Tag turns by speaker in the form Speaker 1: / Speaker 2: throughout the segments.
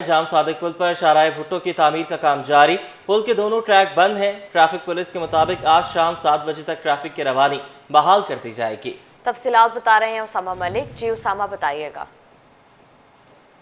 Speaker 1: जाम सादिक पुल पर शाहराह भुट्टो की तामीर का काम जारी। पुल के दोनों ट्रैक बंद हैं। ट्रैफिक पुलिस के मुताबिक आज शाम 7 बजे तक ट्रैफिक की रवानी बहाल कर दी जाएगी।
Speaker 2: तफसीलात बता रहे हैं उसामा मलिक। जी उसामा, बताइएगा।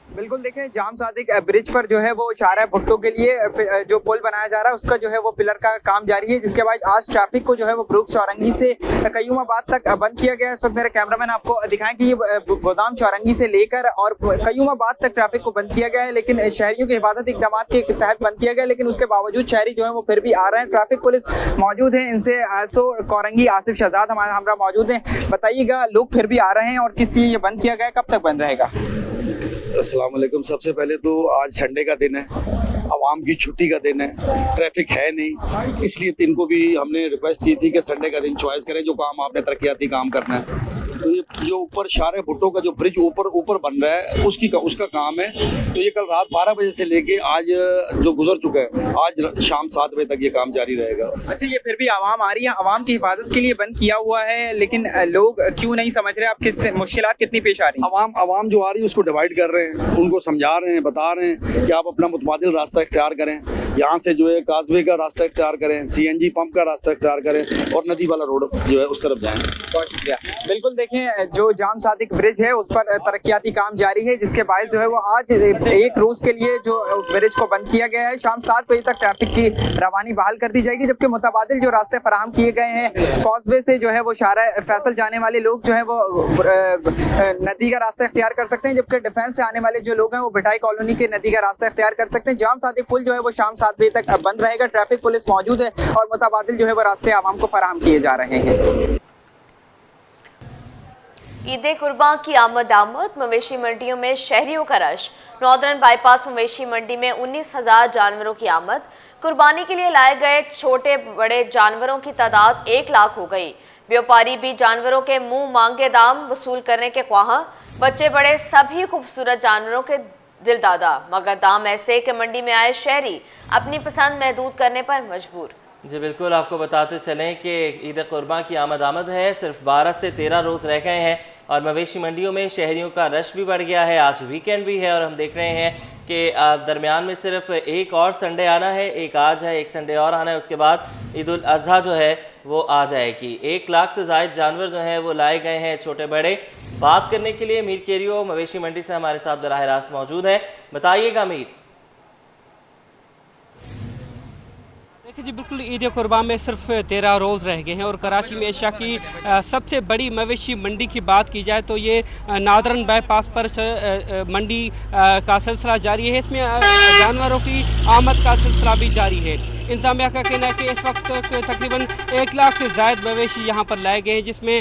Speaker 3: बिल्कुल, देखें, जाम सादिक ब्रिज पर जो है वो शाहराह भुट्टो के लिए जो पुल बनाया जा रहा है उसका जो है वो पिलर का काम जारी है, जिसके बाद आज ट्रैफिक को जो है वो ब्रुक चौरंगी से कयूमाबाद तक बंद किया गया है। इस वक्त मेरे कैमरामैन आपको दिखाएं कि ये गोदाम चौरंगी से लेकर और कयूमाबाद तक ट्रैफिक को बंद किया गया है, लेकिन शहरियों के हिफाजत इकदाम के तहत बंद किया गया है, लेकिन उसके बावजूद शहरी जो है वो फिर भी आ रहे हैं। ट्रैफिक पुलिस मौजूद है, इनसे आसो कोरंगी आसिफ शहजाद हमारे हमरा मौजूद हैं। बताइएगा, लोग फिर भी आ रहे हैं और किस लिए ये बंद किया गया है, कब तक बंद रहेगा?
Speaker 4: अस्सलाम वालेकुम। सबसे पहले तो आज संडे का दिन है, आवाम की छुट्टी का दिन है, ट्रैफिक है नहीं, इसलिए इनको भी हमने रिक्वेस्ट की थी कि संडे का दिन चॉइस करें, जो काम आपने तरक्याती काम करना है। तो ये जो ऊपर शाहराह भुट्टो का जो ब्रिज ऊपर बन रहा है उसका काम है। तो ये कल रात 12 बजे से लेके आज जो गुजर चुका है, आज शाम 7 बजे तक ये काम जारी रहेगा।
Speaker 3: अच्छा, ये फिर भी आवाम आ रही है, आवाम की हिफाजत के लिए बंद किया हुआ है, लेकिन लोग क्यों नहीं समझ रहे? आप किस मुश्किलात कितनी पेश आ रही है?
Speaker 4: आवाम जो आ रही है उसको डिवाइड कर रहे हैं, उनको समझा रहे हैं, बता रहे हैं कि आप अपना मुतबादिल रास्ता इख्तियार करें, यहाँ से जो है काजवे का रास्ता इख्तियार करें, CNG पंप का रास्ता इख्तियार करें और नदी वाला रोड जो है उस तरफ जाएं।
Speaker 3: बहुत शुक्रिया। बिल्कुल, देखें, जो जाम सादिक ब्रिज है उस पर तरक्याती काम जारी है, जिसके बायस जो है वो आज एक रोज के लिए जो ब्रिज को बंद किया गया है। शाम 7 बजे तक ट्रैफिक की रवानी बहाल कर दी जाएगी, जबकि मुतबादिल जो रास्ते फराहम किए गए हैं, कॉजवे से जो है वो शाहराह फैसल जाने वाले लोग जो है वो नदी का रास्ता इख्तियार कर सकते हैं, जबकि डिफेंस से आने वाले जो लोग हैं वो भिटाई कॉलोनी के नदी का रास्ता इख्तियार कर सकते हैं। जाम सादिक पुल जो है वो शाम 7 बजे तक बंद रहेगा। ट्रैफिक पुलिस मौजूद है और मुतबादिल जो है वो रास्ते आवाम को फराहम किए जा रहे हैं।
Speaker 2: ईद कुर्बान की आमद मवेशी मंडियों में शहरियों का रश। नॉर्दर्न बाईपास मवेशी मंडी में 19,000 जानवरों की आमद। कुर्बानी के लिए लाए गए छोटे बड़े जानवरों की तादाद 1 लाख हो गई। व्यापारी भी जानवरों के मुंह मांगे दाम वसूल करने के ख्वाह। बच्चे बड़े सभी खूबसूरत जानवरों के दिलदादा, मगर दाम ऐसे कि मंडी में आए शहरी अपनी पसंद महदूद करने पर मजबूर।
Speaker 1: जी बिल्कुल, आपको बताते चलें कि ईद कुर्बान की आमद है। सिर्फ 12 से 13 रोज़ रह गए हैं और मवेशी मंडियों में शहरियों का रश भी बढ़ गया है। आज वीकेंड भी है और हम देख रहे हैं कि दरमियान में सिर्फ एक और संडे आना है, एक आज है, एक संडे और आना है, उसके बाद ईद उल अज़हा जो है वो आ जाएगी। 1 लाख से ज़ायद जानवर जो हैं वो लाए गए हैं, छोटे बड़े। बात करने के लिए मीर केरियो मवेशी मंडी से हमारे साथ बराह रास्त मौजूद हैं। बताइएगा मीर।
Speaker 5: देखिए जी, बिल्कुल ईद कुर्बान में सिर्फ 13 रोज़ रह गए हैं और कराची में एशिया की सबसे बड़ी मवेशी मंडी की बात की जाए तो ये नादरन बाईपास पर मंडी का सिलसिला जारी है। इसमें जानवरों की आमद का सिलसिला भी जारी है। इंतज़ामिया का कहना है कि इस वक्त तकरीबन 1 लाख से ज़ायद मवेशी यहाँ पर लाए गए हैं, जिसमें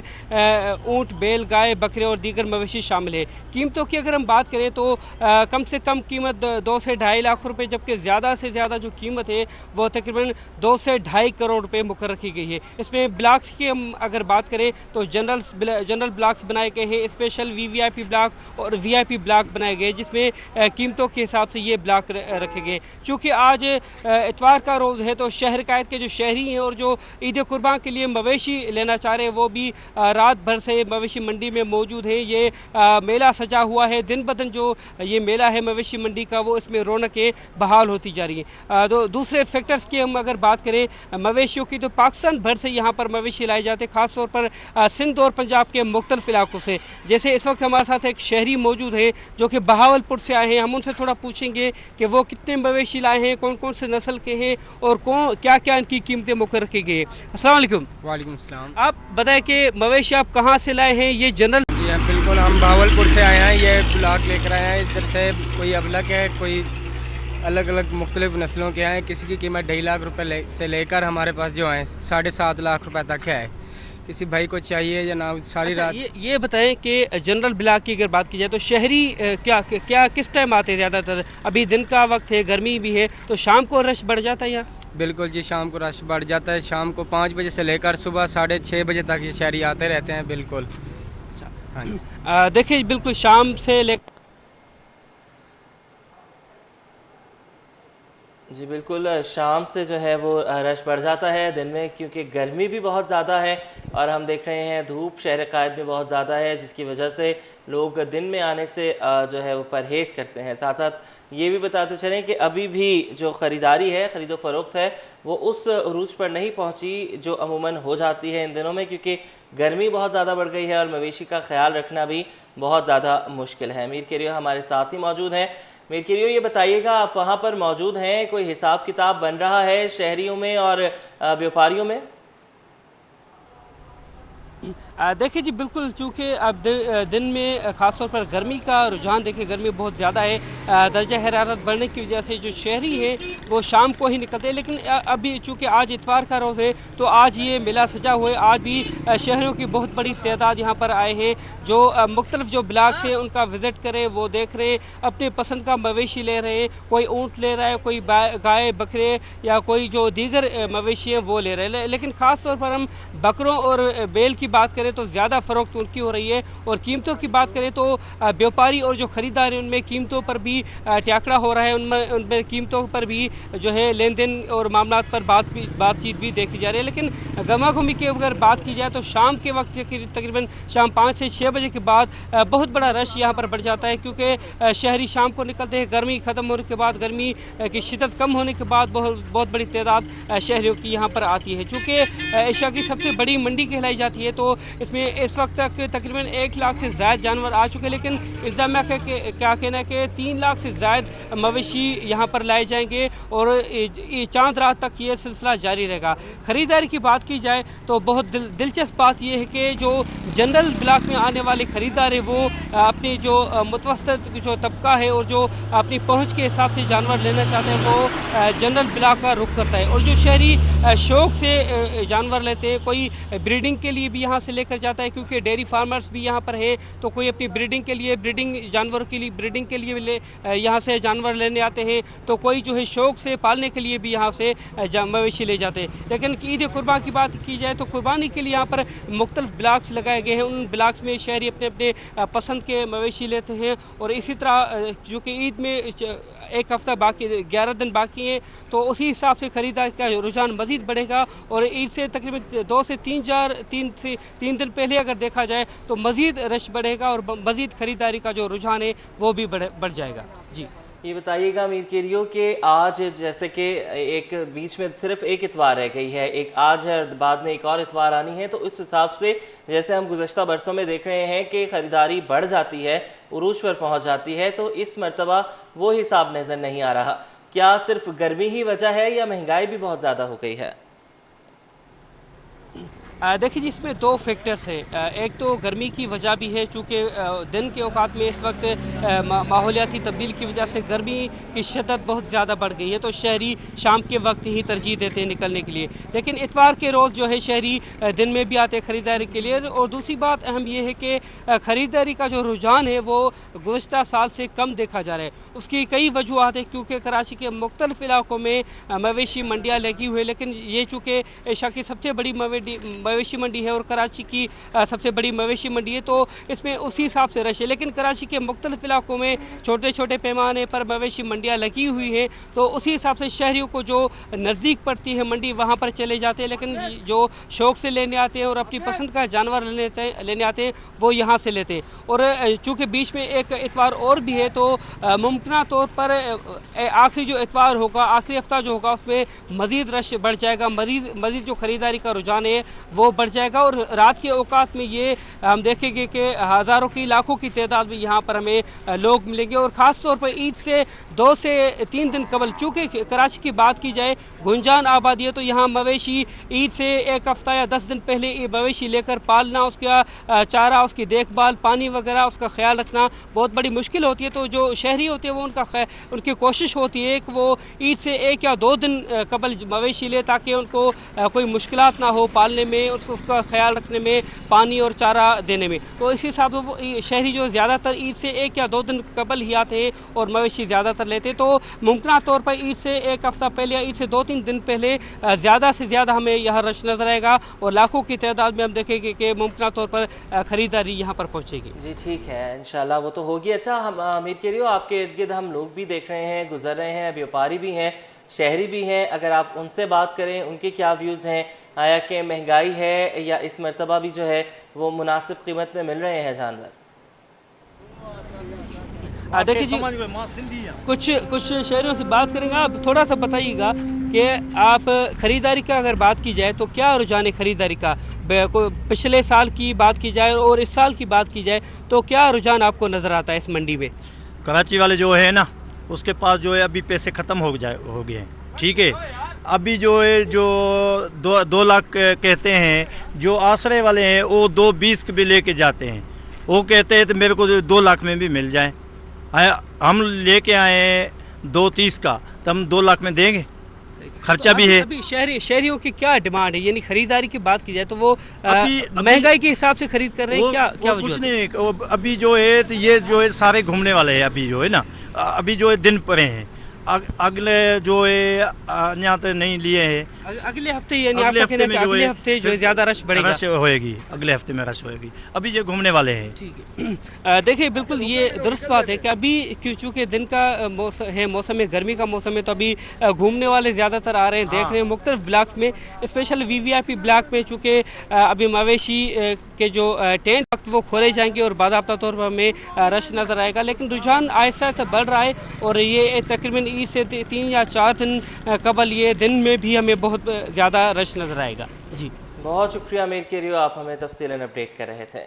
Speaker 5: ऊँट, बैल, गाय, बकरे और दीगर मवेशी शामिल है। कीमतों की अगर हम बात करें तो कम से कम कीमत 2 से ढाई लाख रुपये, जबकि ज़्यादा से ज़्यादा जो कीमत है वो तकरीबन 2 से ढाई करोड़ रुपए मुकर रखी गई है। इसमें ब्लॉक्स की हम अगर बात करें तो जनरल ब्लॉक्स बनाए गए हैं, स्पेशल VVIP ब्लॉक और VIP ब्लॉक बनाए गए, जिसमें कीमतों के हिसाब से ये ब्लॉक रखे गए। चूँकि आज इतवार का रोज़ है तो शहर कायद के जो शहरी हैं और जो ईद कुर्बान के लिए मवेशी लेना चाह रहे हैं वो भी रात भर से मवेशी मंडी में मौजूद है। ये मेला सजा हुआ है, दिन ब दिन जो ये मेला है मवेशी मंडी का वो इसमें रौनकें बहाल होती जा रही हैं। तो दूसरे फैक्टर्स की हम अगर बात करें मवेशियों की तो पाकिस्तान भर से यहाँ पर मवेशी लाए जाते हैं, ख़ासतौर पर सिंध और पंजाब के मुख्तलिफ इलाकों से। जैसे इस वक्त हमारे साथ एक शहरी मौजूद है जो कि बहावलपुर से आए हैं। हम उनसे थोड़ा पूछेंगे कि वो कितने मवेशी लाए हैं, कौन कौन से नस्ल के हैं और क्या क्या इनकी कीमतें मुकर रखी गई है। अस्सलाम वालेकुम।
Speaker 6: वालेकुम सलाम।
Speaker 5: आप बताएं कि मवेशी आप कहाँ से लाए हैं? ये जनरल
Speaker 6: जी हाँ, बिल्कुल, हम बहावलपुर से आए हैं। ये ब्लॉक लेकर आए हैं, इधर से कोई अबलग है, कोई अलग अलग मुख्तलिफ नस्लों के हैं। किसी की कीमत 2.5 लाख रुपए से लेकर हमारे पास जो हैं 7.5 लाख रुपए तक है। किसी भाई को चाहिए या ना सारी रात।
Speaker 5: ये बताएं कि जनरल ब्लॉक की अगर बात की जाए तो शहरी क्या किस टाइम आते हैं? ज़्यादातर अभी दिन का वक्त है, गर्मी भी है, तो शाम को रश बढ़ जाता है यहाँ?
Speaker 6: बिल्कुल जी, शाम को रश बढ़ जाता है। शाम को 5 बजे से लेकर सुबह 6:30 बजे तक ये शहरी आते रहते हैं। बिल्कुल। हाँ जी,
Speaker 5: देखिए बिल्कुल शाम से लेकर
Speaker 1: जी बिल्कुल, शाम से जो है वो रश बढ़ जाता है दिन में, क्योंकि गर्मी भी बहुत ज़्यादा है और हम देख रहे हैं धूप शहर कायद में बहुत ज़्यादा है, जिसकी वजह से लोग दिन में आने से जो है वो परहेज़ करते हैं। साथ साथ ये भी बताते चलें कि अभी भी जो ख़रीदारी है, ख़रीदो फ़रोख्त है, वो उस उरूज पर नहीं पहुंची जो अमूमन हो जाती है इन दिनों में, क्योंकि गर्मी बहुत ज़्यादा बढ़ गई है और मवेशी का ख्याल रखना भी बहुत ज़्यादा मुश्किल है। मीर केरियो हमारे साथ ही मौजूद हैं। मीर केरियो, ये बताइएगा, आप वहाँ पर मौजूद हैं, कोई हिसाब किताब बन रहा है शहरियों में और व्यापारियों में?
Speaker 5: देखिए जी, बिल्कुल, चूँकि अब दिन में ख़ासतौर पर गर्मी का रुझान, देखिए गर्मी बहुत ज़्यादा है, दर्जा हरारत बढ़ने की वजह से जो शहरी हैं वो शाम को ही निकलते हैं। लेकिन अभी चूँकि आज इतवार का रोज़ है तो आज ये मेला सजा हुआ है। आज भी शहरियों की बहुत बड़ी तादाद यहाँ पर आए हैं जो मुख्तलिफ जो ब्लॉक्स हैं उनका विज़िट करें, वो देख रहे हैं, अपने पसंद का मवेशी ले रहे हैं। कोई ऊँट ले रहा है, कोई गाय बकरे या कोई जो दीगर मवेशी हैं वो ले रहे हैं। लेकिन ख़ास तौर पर हम बकरों और बैल की बात करें तो ज़्यादा फ़रोख्त उनकी हो रही है, और कीमतों की बात करें तो व्यापारी और जो ख़रीदार हैं उनमें कीमतों पर भी टैकड़ा हो रहा है, उनमें कीमतों पर भी जो है लेन देन और मामलात पर बातचीत भी देखी जा रही है। लेकिन गमागुमी की अगर बात की जाए तो शाम के वक्त तकरीबन शाम 5 से 6 बजे के बाद बहुत बड़ा रश यहाँ पर बढ़ जाता है, क्योंकि शहरी शाम को निकलते हैं। गर्मी ख़त्म होने के बाद, गर्मी की शिद्दत कम होने के बाद बहुत बड़ी तादाद शहरियों की यहाँ पर आती है। चूँकि एशिया की सबसे बड़ी मंडी कहलाई जाती है तो इसमें इस वक्त तक तकरीबन 1 लाख से ज़्यादा जानवर आ चुके हैं। लेकिन इंतज़ामिया का क्या कहना है कि 3 लाख से ज़्यादा मवेशी यहाँ पर लाए जाएंगे और ये चांद रात तक ये सिलसिला जारी रहेगा। ख़रीदारी की बात की जाए तो बहुत दिलचस्प बात यह है कि जो जनरल ब्लॉक में आने वाले ख़रीदार है वो अपनी जो मुतवस्तित जो तबका है और जो अपनी पहुँच के हिसाब से जानवर लेना चाहते हैं वो जनरल ब्लॉक का रुख करता है। और जो शहरी शौक़ से जानवर लेते हैं, कोई ब्रीडिंग के लिए भी यहाँ से लेकर जाता है, क्योंकि डेयरी फार्मर्स भी यहाँ पर है तो कोई अपनी ब्रीडिंग के लिए, जानवरों के लिए ब्रीडिंग के लिए यहाँ से जानवर लेने आते हैं, तो कोई जो है शौक़ से पालने के लिए भी यहाँ से मवेशी ले जाते हैं। लेकिन ईद कुर्बान की बात की जाए तो कुर्बानी के लिए यहाँ पर मुख्तलिफ ब्लॉक्स लगाए गए हैं। उन ब्लॉक्स में शहरी अपने अपने पसंद के मवेशी लेते हैं। और इसी तरह चूँकि ईद में 1 हफ़्ता बाकी, 11 दिन बाकी हैं, तो उसी हिसाब से ख़रीदारी का रुझान मज़ीद बढ़ेगा। और ईद से तकरीबन 2 से 3 दिन पहले अगर देखा जाए तो मज़ीद रश बढ़ेगा और मज़ीद ख़रीदारी का जो रुझान है वो भी बढ़ जाएगा। जी,
Speaker 1: ये बताइएगा मीर केरियो कि आज जैसे कि एक बीच में सिर्फ एक इतवार रह गई है, एक आज है और बाद में एक और इतवार आनी है, तो इस हिसाब से जैसे हम गुज़श्ता बरसों में देख रहे हैं कि ख़रीदारी बढ़ जाती है, उरूज पर पहुंच जाती है, तो इस मरतबा वो हिसाब नज़र नहीं आ रहा। क्या सिर्फ गर्मी ही वजह है या महंगाई भी बहुत ज़्यादा हो गई है?
Speaker 5: देखिए जी, इसमें 2 फैक्टर्स हैं। एक तो गर्मी की वजह भी है, चूँकि दिन के औकात में इस वक्त माहौलियाती तब्दील की वजह से गर्मी की शिद्दत बहुत ज़्यादा बढ़ गई है, तो शहरी शाम के वक्त ही तरजीह देते हैं निकलने के लिए। लेकिन इतवार के रोज़ जो है शहरी दिन में भी आते हैं ख़रीदारी के लिए। और दूसरी बात अहम ये है कि ख़रीदारी का जो रुझान है वो गुज़श्ता साल से कम देखा जा रहा है। उसकी कई वजूहत है, क्योंकि कराची के मुख्तलिफ़ इलाकों में मवेशी मंडियाँ लगी हुई है, लेकिन ये चूँकि एशिया की सबसे बड़ी मवेशी मंडी है और कराची की सबसे बड़ी मवेशी मंडी है, तो इसमें उसी हिसाब से रश है। लेकिन कराची के मुख्तलिफ इलाकों में छोटे छोटे पैमाने पर मवेशी मंडियाँ लगी हुई हैं, तो उसी हिसाब से शहरियों को जो नज़दीक पड़ती है मंडी वहाँ पर चले जाते हैं। लेकिन जो शौक़ से लेने आते हैं और अपनी पसंद का जानवर लेने आते हैं वो यहाँ से लेते हैं। और चूँकि बीच में एक इतवार और भी है, तो मुमकिन तौर पर आखिरी जो इतवार होगा, आखिरी हफ्ता जो होगा, उसमें मज़ीद रश बढ़ जाएगा, मज़ीद जो ख़रीदारी का रुझान है वो बढ़ जाएगा। और रात के औकात में ये हम देखेंगे कि हज़ारों की, लाखों की तादाद में यहाँ पर हमें लोग मिलेंगे। और ख़ास तौर पर ईद से 2 से 3 दिन कबल, चूँकि कराची की बात की जाए गुंजान आबादी है, तो यहाँ मवेशी ईद से 1 हफ़्ता या 10 दिन पहले ये मवेशी लेकर पालना, उसका चारा, उसकी देखभाल, पानी वगैरह, उसका ख्याल रखना बहुत बड़ी मुश्किल होती है। तो जो शहरी होते हैं वो उनकी कोशिश होती है कि वो ईद से 1 या 2 दिन कबल मवेशी ले, ताकि उनको कोई मुश्किलात ना हो पालने में और उसका ख्याल रखने में, पानी और चारा देने में। तो इस हिसाब से शहरी जो ज़्यादातर ईद से 1 या 2 दिन कबल ही आते हैं और मवेशी ज़्यादातर लेते हैं। तो मुमकिन तौर पर ईद से 1 हफ़्ता पहले या ईद से 2-3 दिन पहले ज़्यादा से ज़्यादा हमें यहाँ रश नज़र आएगा और लाखों की तादाद में हम देखेंगे कि मुमकिन तौर पर ख़रीदारी यहाँ पर पहुँचेगी।
Speaker 1: जी ठीक है, इंशाल्लाह वो तो होगी। अच्छा, हम मीर केरियो, आपके इर्द गिर्द हम लोग भी देख रहे हैं, गुजर रहे हैं, व्यापारी भी हैं, शहरी भी हैं, अगर आप उनसे बात करें उनके क्या व्यूज़ हैं, आया कि महंगाई है या इस मरतबा भी जो है वो मुनासिब कीमत में मिल रहे हैं जानवर?
Speaker 5: देखिए जी, कुछ शहरों से बात करेंगे। आप थोड़ा सा बताइएगा कि आप ख़रीदारी का अगर बात की जाए तो क्या रुझान है ख़रीदारी का? पिछले साल की बात की जाए और इस साल की बात की जाए तो क्या रुझान आपको नज़र आता है इस मंडी में?
Speaker 7: कराची वाले जो है ना, उसके पास जो है अभी पैसे ख़त्म हो गए हैं, ठीक है। अभी जो है जो 2 लाख कहते हैं, जो आश्रय वाले हैं वो 2.20 भी लेके जाते हैं। वो कहते हैं तो मेरे को 2 लाख में भी मिल जाए। हम लेके आए हैं 2.30 का, तो हम 2 लाख में देंगे, खर्चा भी है।
Speaker 5: अभी शहरियों की क्या डिमांड है? यानी खरीदारी की बात की जाए तो वो महंगाई के हिसाब से खरीद कर रहे हैं, क्या
Speaker 7: कुछ
Speaker 5: वजह?
Speaker 7: नहीं, अभी जो है तो ये जो है सारे घूमने वाले हैं। अभी जो है ना, अभी जो है दिन पड़े हैं, अगले जो है यहाँ तो नहीं लिए हैं।
Speaker 5: अगले हफ्ते यानी आपका कहना है कि अगले हफ्ते जो है ज़्यादा रश बढ़ेगा?
Speaker 7: रश होएगी, अगले हफ्ते में रश होएगी। अभी ये घूमने वाले हैं।
Speaker 5: ठीक है। देखिए बिल्कुल ये दुरुस्त बात है कि अभी चूँकि दिन का मौसम है, गर्मी का मौसम है, तो अभी घूमने वाले ज़्यादातर आ रहे हैं। देख रहे हैं मुख्तलिफ ब्लॉक्स में, स्पेशल VVIP ब्लॉक में, चूँकि अभी मवेशी के जो टेंट वक्त वो खोले जाएंगे और बाज़ाब्ता तौर पर हमें रश नज़र आएगा। लेकिन रुझान आहिस्ता आहिस्ता बढ़ रहा है और ये तकरीबन ईद से 3 या 4 दिन कबल ये दिन में भी हमें बहुत ज़्यादा रश नज़र आएगा। जी
Speaker 1: बहुत शुक्रिया अमीर केरियो, आप हमें तफसीलन अपडेट कर रहे थे।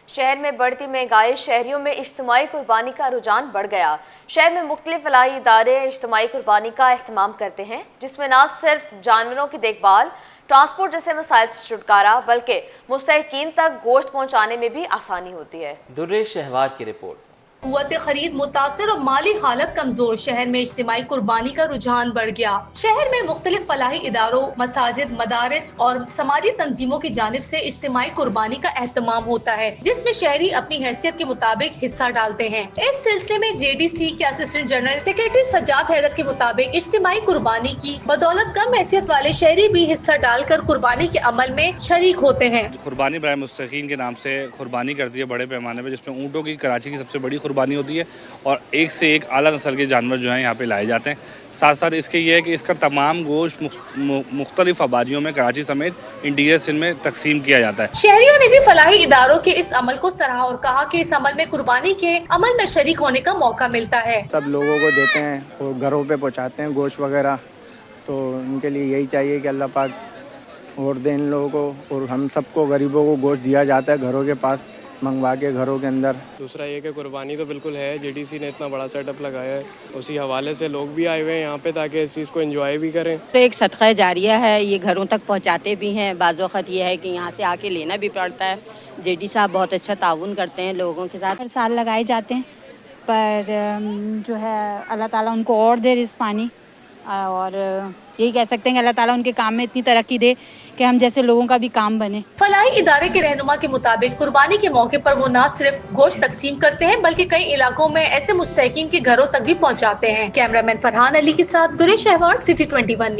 Speaker 2: शहर में बढ़ती महंगाई, शहरियों में इज्तिमाई कुर्बानी का रुझान बढ़ गया। शहर में मुख्तलिफ फलाही इदारे इज्तिमाई कुर्बानी का एहतमाम करते हैं, जिसमें न सिर्फ जानवरों की देखभाल, ट्रांसपोर्ट जैसे मसाइल से छुटकारा, बल्कि मुस्तहिकीन तक गोश्त पहुंचाने में भी आसानी होती है।
Speaker 1: दुर्रे शहवार की रिपोर्ट।
Speaker 8: कुव्वत खरीद मुतासिर और माली हालत कमजोर, शहर में इज्तिमाई कुर्बानी का रुझान बढ़ गया। शहर में मुख्तलिफ फलाही इदारों, मसाजिद, मदारिस और समाजी तंजीमों की जानिब से इज्तिमाई कुर्बानी का एहतमाम होता है, जिसमें शहरी अपनी हैसियत के मुताबिक हिस्सा डालते हैं। इस सिलसिले में JDC के assistant general secretary Sajjad Haider के मुताबिक इज्तिमाई कुर्बानी की बदौलत कम हैसियत वाले शहरी भी हिस्सा डालकर कुर्बानी के अमल में शरीक होते हैं।
Speaker 9: कुर्बानी बराए मुस्तकीन के नाम से कुर्बानी करती है बड़े पैमाने पर, जिसमें ऊँटों की कराची की सबसे बड़ी कुर्बानी होती है और एक से एक आला नस्ल के जानवर जो हैं यहाँ पे लाए जाते हैं। साथ साथ इसके ये है कि इसका तमाम गोश्त मुख्तलिफ आबादियों में कराची समेत इंटीरियर सिंध में तकसीम किया जाता है।
Speaker 8: शहरियों ने भी फलाही इदारों के इस अमल को सराहा और कहा कि इस अमल में कुर्बानी के अमल में शरीक होने का मौका मिलता है।
Speaker 10: सब लोगों को देते हैं और घरों पे पहुँचाते हैं गोश्त वगैरह, तो उनके लिए यही चाहिए कि अल्लाह पाक और दे इन लोगों को, और हम सबको गरीबों को गोश्त दिया जाता है घरों के पास मंगवा के घरों के अंदर।
Speaker 6: दूसरा ये कि कुर्बानी तो बिल्कुल है, JDC ने इतना बड़ा सेटअप लगाया है, उसी हवाले से लोग भी आए हुए हैं यहाँ पे ताकि इस चीज़ को एंजॉय भी करें।
Speaker 11: तो एक सदका जारिया है, ये घरों तक पहुँचाते भी हैं। बाज़ वक़्त ये है कि यहाँ से आके लेना भी पड़ता है। JD साहब बहुत अच्छा ताउन करते हैं लोगों के साथ।
Speaker 12: हर साल लगाए जाते हैं, पर जो है अल्लाह ताला उनको और दे रिज़्क़ पानी, और यही कह सकते हैं कि अल्लाह ताला उनके काम में इतनी तरक्की दे कि हम जैसे लोगों का भी काम बने।
Speaker 8: फलाही इदारे के रहनुमा के मुताबिक कुर्बानी के मौके पर वो न सिर्फ गोश्त तकसीम करते हैं, बल्कि कई इलाकों में ऐसे मुस्तहिकीन के घरों तक भी पहुंचाते हैं। कैमरामैन फरहान अली के साथ दुर्रे शहवार, City 21।